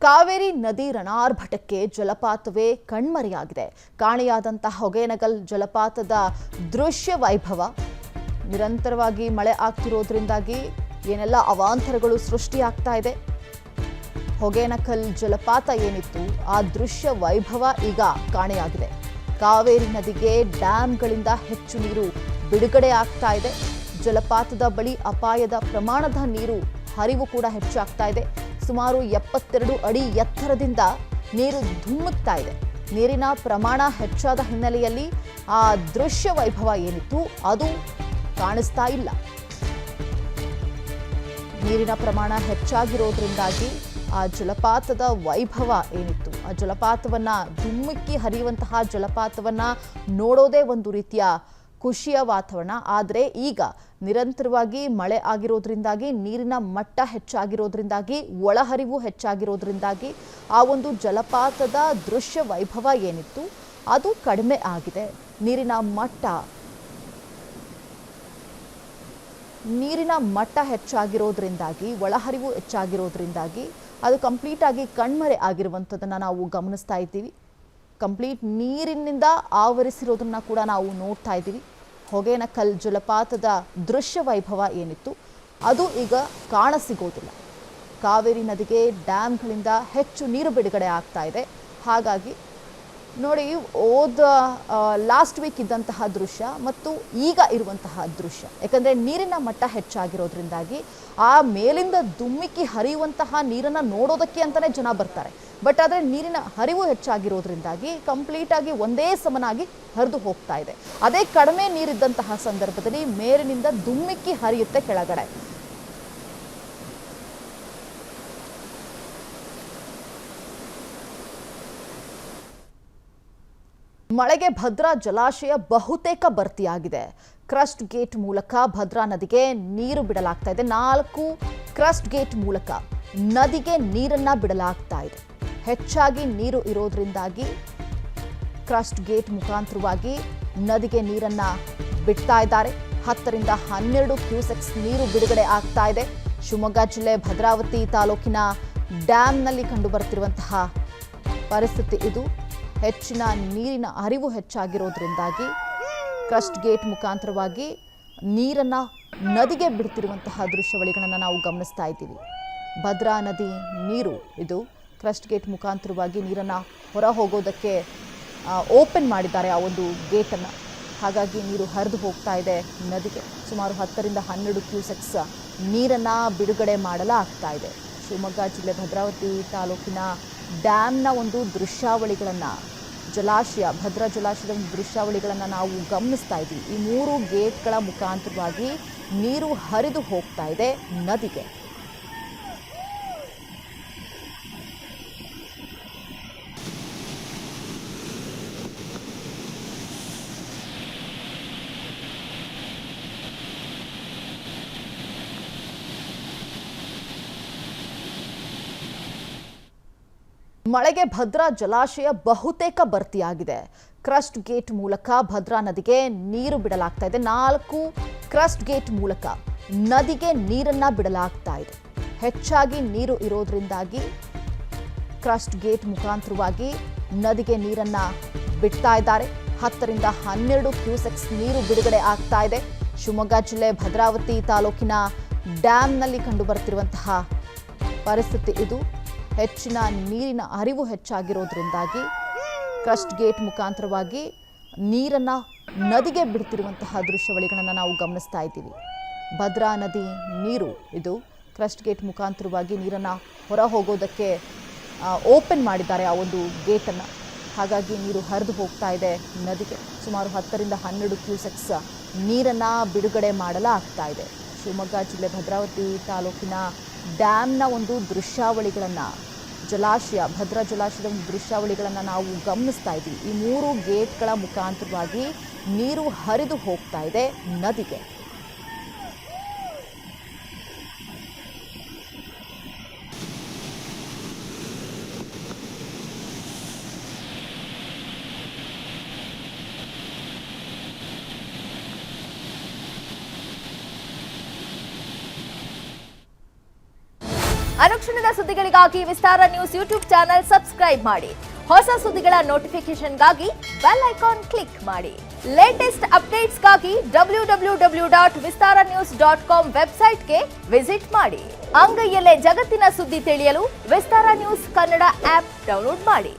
ಕಾವೇರಿ ನದಿ ರಣಾರ್ಭಟಕ್ಕೆ ಜಲಪಾತವೇ ಕಣ್ಮರೆಯಾಗಿದೆ. ಕಾಣೆಯಾದಂತಹ ಹೊಗೇನಕಲ್ ಜಲಪಾತದ ದೃಶ್ಯ ವೈಭವ ನಿರಂತರವಾಗಿ ಮಳೆ ಆಗ್ತಿರೋದ್ರಿಂದಾಗಿ ಏನೆಲ್ಲ ಅವಾಂತರಗಳು ಸೃಷ್ಟಿಯಾಗ್ತಾ ಇದೆ. ಹೊಗೇನಕಲ್ ಜಲಪಾತ ಏನಿತ್ತು ಆ ದೃಶ್ಯ ವೈಭವ ಈಗ ಕಾಣೆಯಾಗಿದೆ. ಕಾವೇರಿ ನದಿಗೆ ಡ್ಯಾಂಗಳಿಂದ ಹೆಚ್ಚು ನೀರು ಬಿಡುಗಡೆ ಆಗ್ತಾ ಇದೆ. ಜಲಪಾತದ ಬಳಿ ಅಪಾಯದ ಪ್ರಮಾಣದ ನೀರು ಹರಿವು ಕೂಡ ಹೆಚ್ಚಾಗ್ತಾ ಇದೆ. ಸುಮಾರು 72 ಅಡಿ ಎತ್ತರದಿಂದ ನೀರು ಧುಮ್ಮುತ್ತಾ ಇದೆ. ನೀರಿನ ಪ್ರಮಾಣ ಹೆಚ್ಚಾದ ಹಿನ್ನೆಲೆಯಲ್ಲಿ ಆ ದೃಶ್ಯ ವೈಭವ ಏನಿತ್ತು ಅದು ಕಾಣಿಸ್ತಾ ಇಲ್ಲ. ನೀರಿನ ಪ್ರಮಾಣ ಹೆಚ್ಚಾಗಿರೋದ್ರಿಂದಾಗಿ ಆ ಜಲಪಾತದ ವೈಭವ ಏನಿತ್ತು ಆ ಜಲಪಾತವನ್ನ ಧುಮ್ಮುಕ್ಕಿ ಹರಿಯುವಂತಹ ಜಲಪಾತವನ್ನ ನೋಡೋದೇ ಒಂದು ರೀತಿಯ ಖುಷಿಯ ವಾತಾವರಣ. ಆದರೆ ಈಗ ನಿರಂತರವಾಗಿ ಮಳೆ ಆಗಿರೋದ್ರಿಂದಾಗಿ ನೀರಿನ ಮಟ್ಟ ಹೆಚ್ಚಾಗಿರೋದ್ರಿಂದಾಗಿ ಒಳಹರಿವು ಹೆಚ್ಚಾಗಿರೋದ್ರಿಂದಾಗಿ ಆ ಒಂದು ಜಲಪಾತದ ದೃಶ್ಯ ವೈಭವ ಏನಿತ್ತು ಅದು ಕಡಿಮೆ ಆಗಿದೆ. ನೀರಿನ ಮಟ್ಟ ಹೆಚ್ಚಾಗಿರೋದ್ರಿಂದಾಗಿ ಒಳಹರಿವು ಹೆಚ್ಚಾಗಿರೋದ್ರಿಂದಾಗಿ ಅದು ಕಂಪ್ಲೀಟ್ ಆಗಿ ಕಣ್ಮರೆ ಆಗಿರುವಂಥದ್ದನ್ನು ನಾವು ಗಮನಿಸ್ತಾ ಇದ್ದೀವಿ. ಕಂಪ್ಲೀಟ್ ನೀರಿನಿಂದ ಆವರಿಸಿರೋದನ್ನ ಕೂಡ ನಾವು ನೋಡ್ತಾ ಇದ್ದೀವಿ. ಹೊಗೇನಕಲ್ ಜಲಪಾತದ ದೃಶ್ಯ ವೈಭವ ಏನಿತ್ತು ಅದು ಈಗ ಕಾಣಸಿಗೋದಿಲ್ಲ. ಕಾವೇರಿ ನದಿಗೆ ಡ್ಯಾಮ್ಗಳಿಂದ ಹೆಚ್ಚು ನೀರು ಬಿಡುಗಡೆ ಆಗ್ತಾ ಇದೆ. ಹಾಗಾಗಿ ನೋಡಿ, ಲಾಸ್ಟ್ ವೀಕ್ ಇದ್ದಂತಹ ದೃಶ್ಯ ಮತ್ತು ಈಗ ಇರುವಂತಹ ದೃಶ್ಯ, ಯಾಕಂದರೆ ನೀರಿನ ಮಟ್ಟ ಹೆಚ್ಚಾಗಿರೋದ್ರಿಂದಾಗಿ ಆ ಮೇಲಿಂದ ದುಮ್ಮಿಕ್ಕಿ ಹರಿಯುವಂತಹ ನೀರನ್ನು ನೋಡೋದಕ್ಕೆ ಅಂತಲೇ ಜನ ಬರ್ತಾರೆ. ಬಟ್ ಆದರೆ ನೀರಿನ ಹರಿವು ಹೆಚ್ಚಾಗಿರೋದ್ರಿಂದಾಗಿ ಕಂಪ್ಲೀಟ್ ಆಗಿ ಒಂದೇ ಸಮನಾಗಿ ಹರಿದು ಹೋಗ್ತಾ ಇದೆ. ಅದೇ ಕಡಿಮೆ ನೀರಿದ್ದಂತಹ ಸಂದರ್ಭದಲ್ಲಿ ಮೇಲಿನಿಂದ ದುಮ್ಮಿಕ್ಕಿ ಹರಿಯುತ್ತೆ ಕೆಳಗಡೆ. ಮಳೆಗೆ ಭದ್ರಾ ಜಲಾಶಯ ಬಹುತೇಕ ಭರ್ತಿಯಾಗಿದೆ. ಕ್ರಸ್ಟ್ ಗೇಟ್ ಮೂಲಕ ಭದ್ರಾ ನದಿಗೆ ನೀರು ಬಿಡಲಾಗ್ತಾ ಇದೆ. 4 ಕ್ರಸ್ಟ್ ಗೇಟ್ ಮೂಲಕ ನದಿಗೆ ನೀರನ್ನ ಬಿಡಲಾಗ್ತಾ ಇದೆ. ಹೆಚ್ಚಾಗಿ ನೀರು ಇರೋದ್ರಿಂದಾಗಿ ಕ್ರಸ್ಟ್ ಗೇಟ್ ಮುಖಾಂತರವಾಗಿ ನದಿಗೆ ನೀರನ್ನ ಬಿಡ್ತಾ ಇದ್ದಾರೆ. 10 ರಿಂದ 12 ಕ್ಯೂಸೆಕ್ಸ್ ನೀರು ಬಿಡುಗಡೆ ಆಗ್ತಾ ಇದೆ. ಶಿವಮೊಗ್ಗ ಜಿಲ್ಲೆ ಭದ್ರಾವತಿ ತಾಲೂಕಿನ ಡ್ಯಾಂನಲ್ಲಿ ಕಂಡು ಬರ್ತಿರುವಂತಹ ಪರಿಸ್ಥಿತಿ ಇದು. ಹೆಚ್ಚಿನ ನೀರಿನ ಹರಿವು ಹೆಚ್ಚಾಗಿರೋದ್ರಿಂದಾಗಿ ಕ್ರಸ್ಟ್ ಗೇಟ್ ಮುಖಾಂತರವಾಗಿ ನೀರನ್ನು ನದಿಗೆ ಬಿಡ್ತಿರುವಂತಹ ದೃಶ್ಯಾವಳಿಗಳನ್ನು ನಾವು ಗಮನಿಸ್ತಾ ಇದ್ದೀವಿ. ಭದ್ರಾ ನದಿ ನೀರು ಇದು ಕ್ರಸ್ಟ್ ಗೇಟ್ ಮುಖಾಂತರವಾಗಿ ನೀರನ್ನು ಹೊರ ಹೋಗೋದಕ್ಕೆ ಓಪನ್ ಮಾಡಿದ್ದಾರೆ ಆ ಒಂದು ಗೇಟನ್ನು. ಹಾಗಾಗಿ ನೀರು ಹರಿದು ಹೋಗ್ತಾ ಇದೆ ನದಿಗೆ. ಸುಮಾರು 10 ರಿಂದ 12 ಕ್ಯೂಸೆಕ್ಸ್ ನೀರನ್ನು ಬಿಡುಗಡೆ ಮಾಡಲಾಗ್ತಾ ಇದೆ. ಶಿವಮೊಗ್ಗ ಜಿಲ್ಲೆ ಭದ್ರಾವತಿ ತಾಲೂಕಿನ ಡ್ಯಾಮ್ನ ಒಂದು ದೃಶ್ಯಾವಳಿಗಳನ್ನು, ಭದ್ರಾ ಜಲಾಶಯದ ದೃಶ್ಯಾವಳಿಗಳನ್ನು ನಾವು ಗಮನಿಸ್ತಾ ಇದ್ದೀವಿ. ಈ 3 ಗೇಟ್ಗಳ ಮುಖಾಂತರವಾಗಿ ನೀರು ಹರಿದು ಹೋಗ್ತಾ ಇದೆ ನದಿಗೆ. ಮಳೆಗೆ ಭದ್ರಾ ಜಲಾಶಯ ಬಹುತೇಕ ಭರ್ತಿಯಾಗಿದೆ. ಕ್ರಸ್ಟ್ ಗೇಟ್ ಮೂಲಕ ಭದ್ರಾ ನದಿಗೆ ನೀರು ಬಿಡಲಾಗ್ತಾ ಇದೆ. 4 ಕ್ರಸ್ಟ್ ಗೇಟ್ ಮೂಲಕ ನದಿಗೆ ನೀರನ್ನ ಬಿಡಲಾಗ್ತಾ ಇದೆ. ಹೆಚ್ಚಾಗಿ ನೀರು ಇರೋದ್ರಿಂದಾಗಿ ಕ್ರಸ್ಟ್ ಗೇಟ್ ಮುಖಾಂತರವಾಗಿ ನದಿಗೆ ನೀರನ್ನ ಬಿಡ್ತಾ ಇದ್ದಾರೆ. 10 ರಿಂದ 12 ಕ್ಯೂಸೆಕ್ಸ್ ನೀರು ಬಿಡುಗಡೆ ಆಗ್ತಾ ಇದೆ. ಶಿವಮೊಗ್ಗ ಜಿಲ್ಲೆ ಭದ್ರಾವತಿ ತಾಲೂಕಿನ ಡ್ಯಾಂನಲ್ಲಿ ಕಂಡು ಬರ್ತಿರುವಂತಹ ಪರಿಸ್ಥಿತಿ ಇದು. ಹೆಚ್ಚಿನ ನೀರಿನ ಹರಿವು ಹೆಚ್ಚಾಗಿರೋದ್ರಿಂದಾಗಿ ಕ್ರಸ್ಟ್ ಗೇಟ್ ಮುಖಾಂತರವಾಗಿ ನೀರನ್ನು ನದಿಗೆ ಬಿಡ್ತಿರುವಂತಹ ದೃಶ್ಯಾವಳಿಗಳನ್ನು ನಾವು ಗಮನಿಸ್ತಾ ಇದ್ದೀವಿ. ಭದ್ರಾ ನದಿ ನೀರು ಇದು ಕ್ರಸ್ಟ್ ಗೇಟ್ ಮುಖಾಂತರವಾಗಿ ನೀರನ್ನು ಹೊರ ಹೋಗೋದಕ್ಕೆ ಓಪನ್ ಮಾಡಿದ್ದಾರೆ ಆ ಒಂದು ಗೇಟನ್ನು. ಹಾಗಾಗಿ ನೀರು ಹರಿದು ಹೋಗ್ತಾ ಇದೆ ನದಿಗೆ. ಸುಮಾರು 10 ರಿಂದ 12 ಕ್ಯೂಸೆಕ್ಸ್ ನೀರನ್ನು ಬಿಡುಗಡೆ ಮಾಡಲಾಗ್ತಾ ಇದೆ. ಶಿವಮೊಗ್ಗ ಜಿಲ್ಲೆ ಭದ್ರಾವತಿ ತಾಲೂಕಿನ ಡ್ಯಾಮ್ನ ಒಂದು ದೃಶ್ಯಾವಳಿಗಳನ್ನು, ಭದ್ರಾ ಜಲಾಶಯದ ಒಂದು ದೃಶ್ಯಾವಳಿಗಳನ್ನು ನಾವು ಗಮನಿಸ್ತಾ ಇದ್ದೀವಿ. ಈ 3 ಗೇಟ್ಗಳ ಮುಖಾಂತರವಾಗಿ ನೀರು ಹರಿದು ಹೋಗ್ತಾ ಇದೆ ನದಿಗೆ. ಅನುಕ್ಷಣದ ಸುದ್ದಿಗಳಿಗಾಗಿ ವಿಸ್ತಾರ ನ್ಯೂಸ್ ಯೂಟ್ಯೂಬ್ ಚಾನೆಲ್ ಸಬ್ಸ್ಕ್ರೈಬ್ ಮಾಡಿ. ಹೊಸ ಸುದ್ದಿಗಳ ನೋಟಿಫಿಕೇಶನ್ಗಾಗಿ ಬೆಲ್ ಐಕಾನ್ ಕ್ಲಿಕ್ ಮಾಡಿ. ಲೇಟೆಸ್ಟ್ ಅಪ್ಡೇಟ್ಸ್ಗಾಗಿ www.vistaranews.com ವೆಬ್ಸೈಟ್ಗೆ ವಿಸಿಟ್ ಮಾಡಿ. ಅಂಗೈಯಲ್ಲೇ ಜಗತ್ತಿನ ಸುದ್ದಿ ತಿಳಿಯಲು ವಿಸ್ತಾರ ನ್ಯೂಸ್ ಕನ್ನಡ ಆಪ್ ಡೌನ್ಲೋಡ್ ಮಾಡಿ.